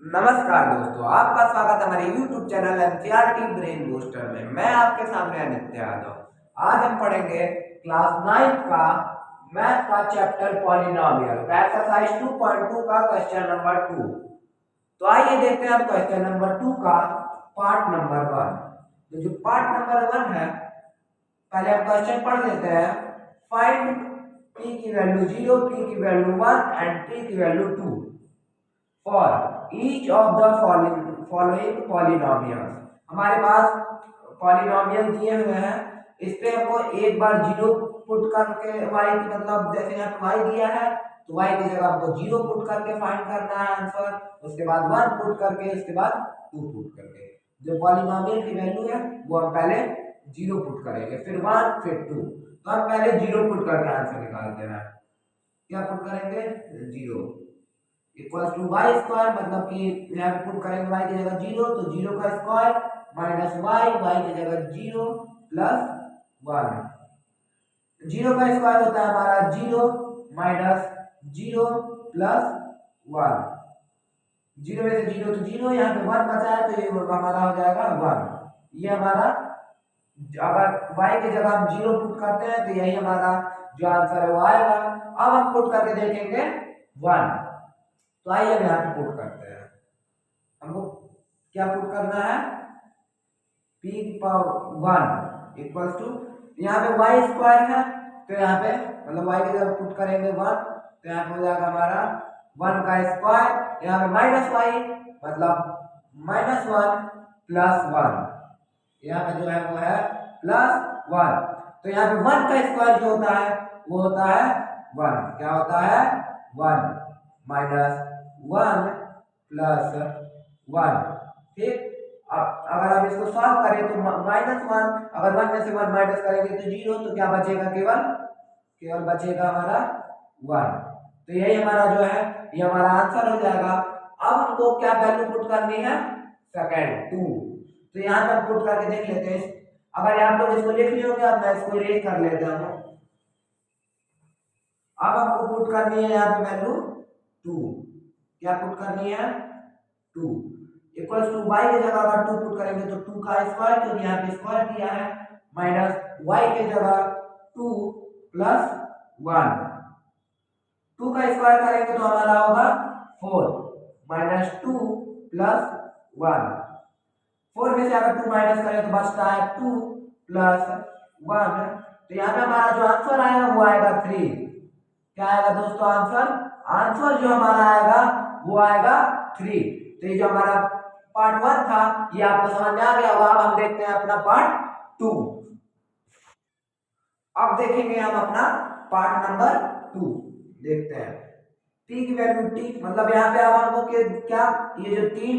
नमस्कार दोस्तों, आपका स्वागत है हमारे YouTube channel NCERT brain booster में। मैं आपके सामने आदित्य यादव। आज हम पढ़ेंगे क्लास 9 का मैथ का चैप्टर पॉलिनोमियल का एक्सरसाइज 2.2 का क्वेश्चन नंबर 2। तो आइए देखते हैं हम क्वेश्चन नंबर 2 का पार्ट नंबर 1। तो जो पार्ट नंबर 1 है, पहले हम क्वेश्चन पढ़ लेते हैं। फाइंड p की वैल्यू 0, p की वैल्यू 1 एंड t की value 2 for each of the following polynomials. हमारे पास पॉलिनोमियल दिए हुए हैं, इस पे हमको एक बार 0 पुट करके y की, मतलब जैसे यहाँ पे y दिया है तो y की जगह हमको 0 पुट करके फाइंड करना है आंसर, उसके बाद 1 पुट करके, उसके बाद 2 पुट करके। जो पॉलिनोमियल की वैल्यू है वो हम पहले 0 पुट करेंगे, फिर 1 फिर 2। तो हम पहले 0 पुट करके आंसर निकालते हैं। क्या पुट करेंगे? 0 इक्वल्स टू वाई स्क्वायर, मतलब कि यहाँ पे पुट करेंगे y की जगह 0 तो 0 का स्क्वायर माइनस y की जगह 0 प्लस 1। 0 का स्क्वायर होता है हमारा 0 माइनस 0 प्लस 1। 0 में से 0 तो 0, यहाँ पे 1 बचा है तो ये हमारा हो जाएगा 1। ये हमारा, अगर y की जगह हम 0 पुट करते हैं तो यही हमारा जो आंसर है वो आएगा। अब हम पुट करके देखेंगे 1। तो आइए हम यहाँ पे पुट करते हैं। हमको क्या पुट करना है? p की पावर 1 इक्वल्स टू, यहाँ पे y स्क्वायर है तो यहाँ पे मतलब y की जगह पुट करेंगे 1 तो यहाँ पे हो जाएगा हमारा 1 का स्क्वायर, यहाँ पे माइनस y मतलब -1 प्लस 1, यहाँ पे जो है वो है प्लस 1। तो यहाँ पे 1 का स्क्वायर जो होता है वो होता है 1। क्या होता है? 1 माइनस 1 प्लस 1। ठीक, अब अगर हम इसको सॉल्व करें तो -1, अगर 1 में से 1 माइनस करेंगे तो 0, तो क्या बचेगा? केवल बचेगा हमारा 1। तो यही हमारा जो है ये हमारा आंसर हो जाएगा। अब हमको क्या वैल्यू पुट करनी है? सेकंड 2। तो यहाँ पे हम पुट करके देख लेते हैं। अगर आप लोग इसको लिख लिए होंगे, अब मैं इसको इरेज कर लेता हूँ। अब हमको पुट करनी है यहाँ पे वैल्यू 2। क्या पुट करनी है? 2 इक्वल्स टू y की जगह अगर 2 पुट करेंगे तो 2 का स्क्वायर, क्योंकि यहाँ पे स्क्वायर किया है, माइनस y की जगह 2 प्लस 1। 2 का स्क्वायर करेंगे तो हमारा होगा 4 माइनस 2 प्लस 1। 4 में से अगर 2 माइनस करें तो बचता है 2 प्लस 1। तो यहाँ पे हमारा जो आंसर आएगा वो आएगा 3। क्या आएगा दोस्तों आंसर? आंसर जो हमारा आएगा वो आएगा 3। तो ये जो हमारा पार्ट 1 था ये आपको समझ में आ गया होगा। अब हम देखते हैं अपना पार्ट 2। अब देखेंगे हम अपना पार्ट नंबर 2 देखते हैं। p की वैल्यू t, मतलब यहाँ पे अब हमको क्या, ये जो 3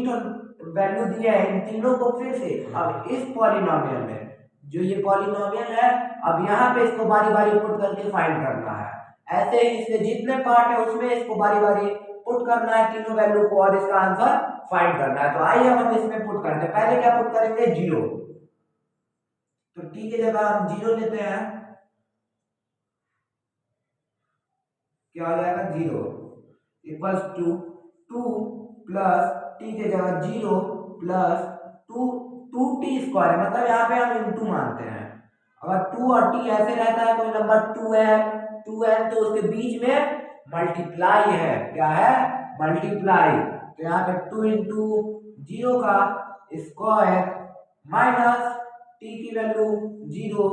वैल्यू दिया है इन तीनों को फिर से अब इस पॉलिनोमियल में, जो ये पॉलिनोमियल है, अब यहाँ पे इसको बारी बारी पुट करके फाइंड करना है। ऐसे ही इसके जितने पार्ट है उसमें इसको बारी बारी पुट करना है तीनों वैल्यू को और इसका आंसर फाइंड करना है। तो आइए हम इसमें पुट करते हैं। पहले क्या पुट करेंगे? 0। तो t की जगह हम 0 लेते हैं, क्या हो जाएगा? 0 इक्वल्स टू 2 प्लस t की जगह 0 प्लस 2t स्क्वायर, मतलब यहाँ पे हम इनटू मानते हैं। अगर 2 और t ऐसे रहता है, कोई नंबर 2n तो उसके बीच में मल्टीप्लाई है। क्या है? मल्टीप्लाई। तो यहाँ पे 2 इंटू 0 का स्क्वायर माइनस t की वैल्यू 0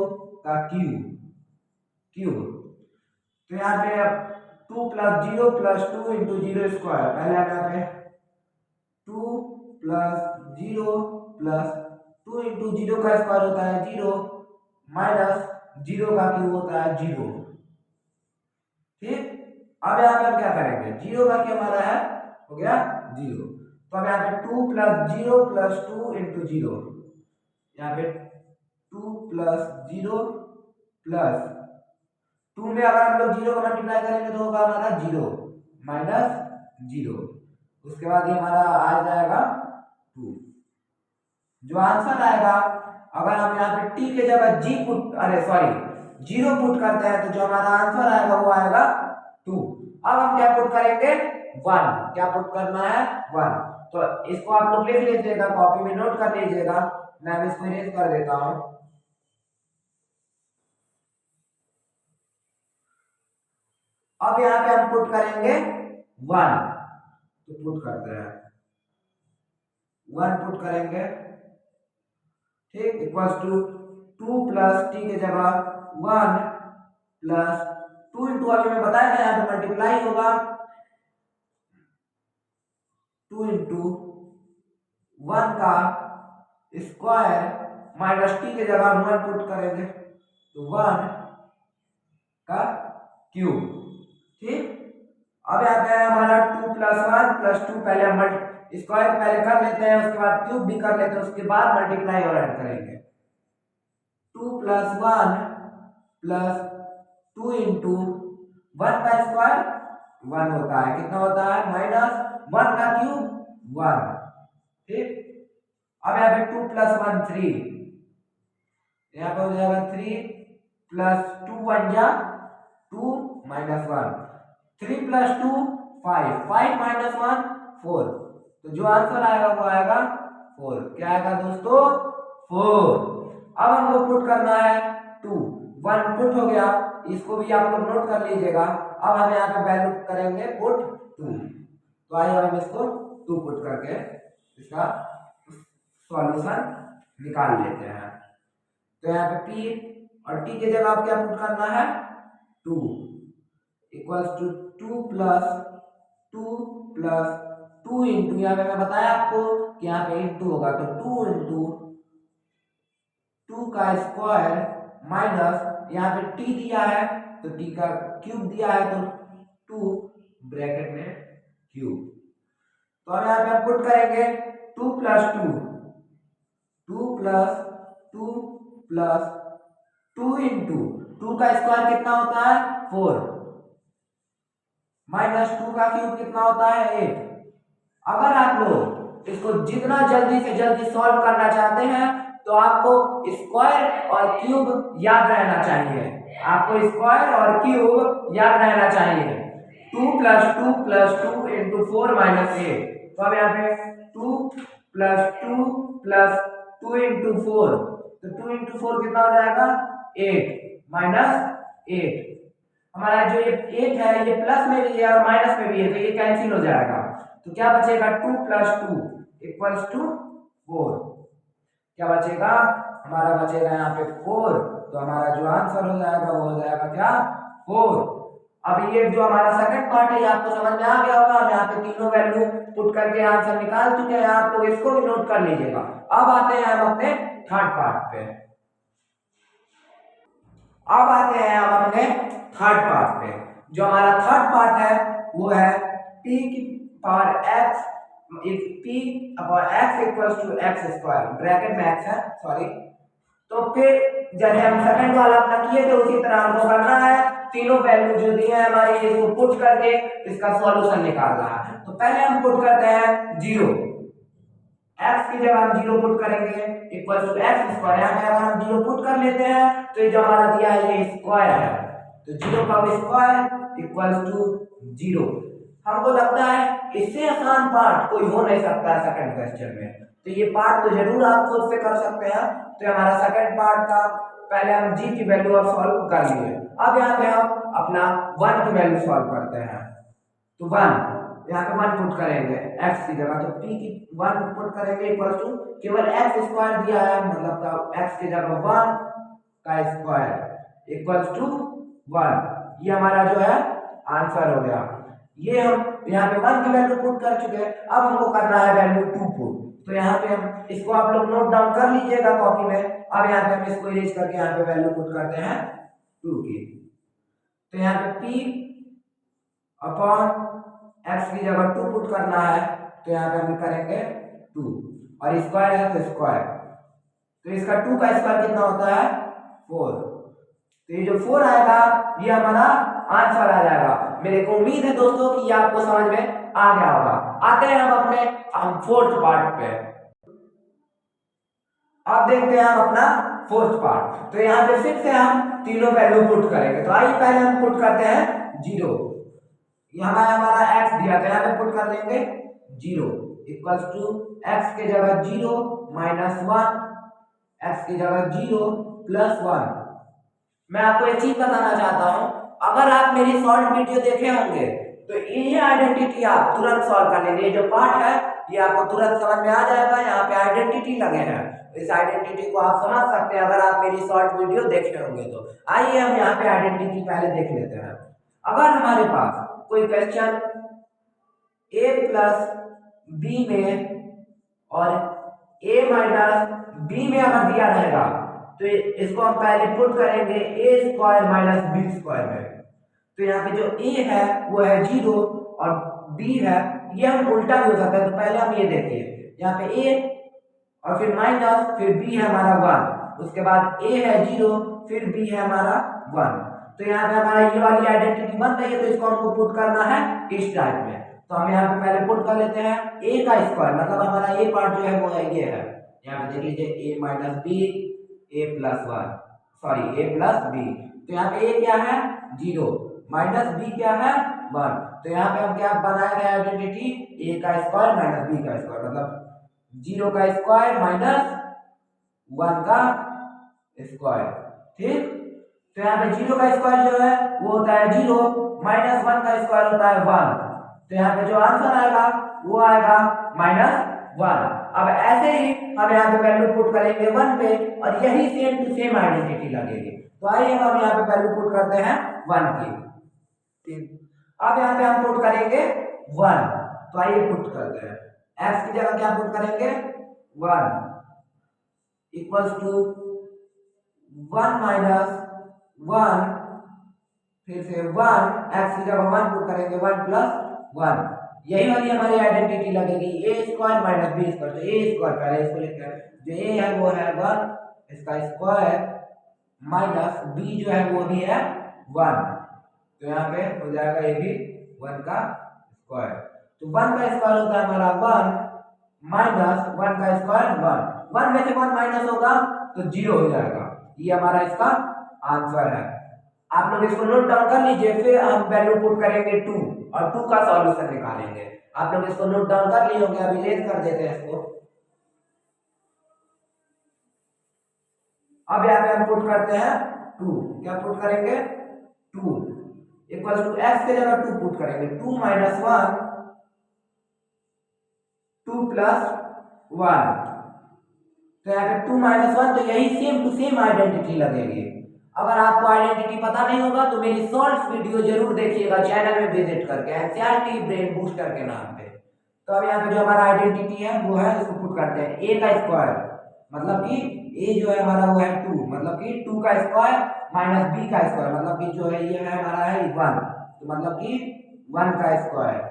का क्यूब। तो यहाँ पे 2 प्लस 0 प्लस 2 इंटू 0 स्क्वायर, पहले यहाँ पे 2 प्लस 0 प्लस 2 इंटू 0 का स्क्वायर होता है 0 माइनस 0 का क्यूब होता है 0। ठीक, अब यहाँ पे हम क्या करेंगे? 0 का क्या हमारा है? हो गया 0। तो अब यहाँ पे 2 प्लस 0 प्लस 2 इंटू 0, यहाँ पे 2 प्लस 0 प्लस 2 में अगर हम लोग 0 को मल्टीप्लाई करेंगे तो होगा हमारा 0 माइनस 0। उसके बाद ये हमारा आ जाएगा 2। जो आंसर आएगा, अगर हम यहाँ पे t के जगह 0 पुट करते हैं तो जो हमारा आंसर आएगा वो आएगा 2। अब हम क्या पुट करेंगे? वन, क्या पुट करना है, वन। तो इसको आप लोग लिख लीजिएगा, कॉपी में नोट कर लीजिएगा, मैं अब इसको इरेज कर देता हूं। अब यहाँ पे हम पुट करेंगे वन, तो पुट करते हैं वन, पुट करेंगे, ठीक, equals to two plus t के जगह वन प्लस टू इंटू, अभी मैं बताया था यहाँ पे मल्टीप्लाई होगा, टू इंटू वन का स्क्वायर माइनस टी के जगह वन पुट करेंगे तो वन का क्यूब, ठीक। अब यहाँ पे हमारा two plus one plus two, पहले हम स्क्वायर पहले कर लेते हैं, उसके बाद क्यूब भी कर लेते हैं, उसके बाद मल्टीप्लाई और ऐड करेंगे। Two plus one plus two into one का स्क्वायर वन होता है, कितना होता है, माइनस वन का क्यूब वन, ठीक। अब यहाँ पे टू प्लस वन थ्री, यहाँ पे हो जाएगा थ्री प्लस टू वन जा two minus one, three plus two five, five minus one four, तो जो आंसर आएगा वो आएगा फोर। क्या आएगा दोस्तों, फोर। अब हमको पुट करना है टू, वन पुट हो गया, इसको भी आप लोग नोट कर लीजिएगा। अब हम यहाँ पे वैल्यू करेंगे पुट टू, तो आइए हम इसको टू पुट करके इसका सॉल्यूशन निकाल लेते हैं। तो यहाँ पे पी और टी की जगह आप क्या पुट करना है, two equals to two plus two into, यहाँ पे मैं बताया आपको कि यहाँ पे इंटू होगा, तो टू इंटू टू का स्क्वायर माइनस यहाँ पे टी दिया है तो टी का क्यूब दिया है, तो टू ब्रैकेट में क्यूब। तो अब यहाँ पे हम पुट करेंगे to plus to, two plus to plus two into two का स्क्वायर कितना होता है, फोर, माइनस टू का क्यूब कितना होता है, एट। अगर आप लोग इसको जितना जल्दी से जल्दी सॉल्व करना चाहते हैं तो आपको स्क्वायर और क्यूब याद रहना चाहिए, आपको स्क्वायर और क्यूब याद रहना चाहिए। Two into four minus eight, तो अब यहाँ पे टू इंटू फोर, तो टू इंटू फोर कितना हो जाएगा, एट माइनस एट। हमारा जो ये एट है ये प्लस में भी है और माइनस में भी है, तो ये कैंसिल हो जाएगा, तो क्या बचेगा, two plus two equals to four. क्या बचेगा, हमारा बचेगा यहाँ पे फोर, तो हमारा जो आंसर हो जाएगा वो हो जाएगा क्या, फोर। अब ये जो हमारा सेकंड पार्ट है ये आपको समझ में आ गया होगा, हम यहाँ पे तीनों वैल्यू पुट करके आंसर निकाल चुके हैं, आप लोग इसको भी नोट कर लीजिएगा। अब आते हैं हम अपने थर्ड पार्ट पे, अब आते हैं हम अपने थर्ड पार्ट पे। जो हमारा थर्ड पार्ट है वो है p की power x, p upon x equals to x square, bracket में x है, सॉरी। तो फिर जैसे हम सेकंड वाला अपना किए थे उसी तरह हमको करना है, तीनों वैल्यू जो दी है हमारी इसको पुट करके इसका सॉल्यूशन निकालना है। तो पहले हम पुट करते हैं जीरो, x की जगह हम जीरो पुट करेंगे इक्वल्स टू x स्क्वायर, यहाँ पे अगर हम जीरो पुट कर लेते हैं तो ये जो हमारा दिया है ये स्क्वायर है, तो जीरो का स्क्वायर इक्वल्स टू जीरो। हमको लगता है इससे आसान पार्ट कोई हो नहीं सकता है सेकंड क्वेश्चन में, तो ये पार्ट तो जरूर आप खुद से कर सकते हैं। तो हमारा सेकंड पार्ट का पहले हम g की वैल्यू अब सॉल्व कर लिए, अब यहाँ पे हम अपना वन की वैल्यू सॉल्व करते हैं। तो वन, यहाँ पे वन पुट करेंगे x की जगह, तो p की वन पुट करेंगे इक्वल्स टू, केवल x स्क्वायर दिया है मतलब x की जगह वन का स्क्वायर इक्वल्स टू वन, ये हमारा जो है आंसर हो गया। ये हम यहाँ पे वन की वैल्यू पुट कर चुके हैं, अब हमको करना है वैल्यू टू पुट। तो यहाँ पे हम इसको आप लोग नोट डाउन कर लीजिएगा कॉपी में। अब यहाँ पे हम इसको इरेज करके यहाँ पे वैल्यू पुट करते हैं टू की, तो यहाँ पे p अपॉन x की जगह टू पुट करना है, तो यहाँ पे हम करेंगे टू, और स्क्वायर है तो स्क्वायर, तो इसका टू का स्क्वायर कितना होता है, फोर। तो ये जो फोर आएगा ये हमारा आंसर आ जाएगा। मेरे को उम्मीद है दोस्तों कि ये आपको समझ में आ गया होगा। आते हैं हम फोर्थ पार्ट पे। अब देखते हैं हम अपना फोर्थ पार्ट। तो यहाँ पे फिर से हम तीनों वैल्यू पुट करेंगे। तो आइए पहले हम पुट करते हैं जीरो, यहाँ हमारा x दिया था, यहाँ पे पुट कर लेंगे 0 इक्वल्स टू x की जगह 0 माइनस 1, x की जगह 0 प्लस 1। मैं आपको एक चीज बताना चाहता हूं, अगर आप मेरी शॉर्ट वीडियो देखे होंगे तो ये आइडेंटिटी आप तुरंत सॉल्व कर लेंगे। जो पार्ट है ये आपको तुरंत समझ में आ जाएगा। यहाँ पे आइडेंटिटी लगे हैं, इस आइडेंटिटी को आप समझ सकते हैं अगर आप मेरी शॉर्ट वीडियो देखे होंगे तो। आइए हम यहाँ पे आइडेंटिटी पहले देख लेते हैं। अगर हमारे पास कोई क्वेश्चन a प्लस बी में और a माइनस बी में अगर दिया रहेगा तो इसको हम पहले पुट करेंगे a square minus b square में। तो यहाँ पे जो a है वो है 0 और b है, ये हम उल्टा भी हो सकता है। तो पहले हम ये देखिए, यहाँ पे a और फिर माइनस फिर b है हमारा 1, उसके बाद a है 0 फिर b है हमारा 1। तो यहाँ पे हमारा ये वाली आइडेंटिटी बन रही है, तो इसको हमको पुट करना है इस टाइप में। तो हम यहाँ पे पहले पुट कर लेते हैं a का स्क्वायर, मतलब हमारा a पार्ट जो है वो है ये है। यहाँ पे देख लीजिए a minus b a plus 1, sorry a plus b. तो यहाँ पे a क्या है 0 माइनस b क्या है 1। तो यहाँ पे हम क्या बनाएंगे आइडेंटिटी a का स्क्वायर माइनस b का स्क्वायर, मतलब 0 का स्क्वायर माइनस 1 का स्क्वायर। ठीक, तो यहाँ पे 0 का स्क्वायर जो है वो होता है 0 माइनस 1 का स्क्वायर होता है 1। तो यहाँ पे जो आंसर आएगा वो आएगा -1। अब ऐसे ही हम यहाँ पे वैल्यू पुट करेंगे 1 पे और यही सेम टू सेम आइडेंटिटी लगेगी। तो आइए हम यहाँ पे वैल्यू पुट करते हैं 1 की। अब यहाँ पे हम पुट करेंगे 1, तो आइए पुट करते हैं। x की जगह क्या पुट करेंगे 1 इक्वल्स टू 1 माइनस 1 फिर से 1, x की जगह 1 पुट करेंगे 1 प्लस 1। यही वाली हमारी आइडेंटिटी लगेगी a square minus b square. तो a स्क्वायर पहले इसको लिखते हैं, जो a है वो है 1 इसका स्क्वायर माइनस b जो है वो भी है 1। तो यहाँ पे हो जाएगा ये भी 1 का स्क्वायर। तो 1 का स्क्वायर होता है हमारा 1 माइनस 1 का स्क्वायर 1। 1 में से 1 माइनस होगा तो 0 हो जाएगा। ये हमारा इसका आंसर है। आप लोग इसको नोट डाउन कर लीजिए, फिर हम वैल्यू पुट करेंगे 2 और 2 का सॉल्यूशन निकालेंगे। आप लोग इसको नोट डाउन कर लिए होंगे, अभी रेज कर देते हैं इसको। अब यहाँ पे हम पुट करते हैं 2, क्या पुट करेंगे 2 इक्वल टू x के जगह 2 पुट करेंगे 2 माइनस 1 2 प्लस 1। तो यहाँ पे 2 माइनस 1, तो यही सेम टू सेम आइडेंटिटी लगेगी। अगर आपको आइडेंटिटी पता नहीं होगा तो मेरी शॉर्ट्स वीडियो जरूर देखिएगा चैनल में विजिट करके, एनसीईआरटी ब्रेन बूस्टर के नाम पे। तो अब यहाँ पे जो हमारा आइडेंटिटी है वो है, इसको पुट करते हैं a का स्क्वायर, मतलब कि a जो है हमारा वो है 2, मतलब कि 2 का स्क्वायर माइनस b का स्क्वायर, मतलब कि जो है ये है हमारा है 1, तो मतलब कि 1 का स्क्वायर।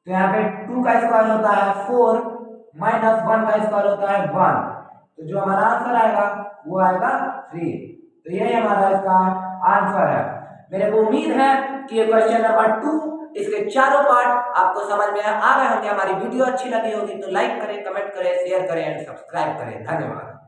तो यहाँ पे 2 का स्क्वायर होता है 4 माइनस 1 का स्क्वायर होता है 1। तो जो हमारा आंसर आएगा वो आएगा 3। तो यही हमारा इसका आंसर है। मेरे को उम्मीद है कि ये क्वेश्चन नंबर 2 इसके चारों पार्ट आपको समझ में आ गए होंगे। हमारी वीडियो अच्छी लगी होगी तो लाइक करें, कमेंट करें, शेयर करें एंड सब्सक्राइब करें। धन्यवाद।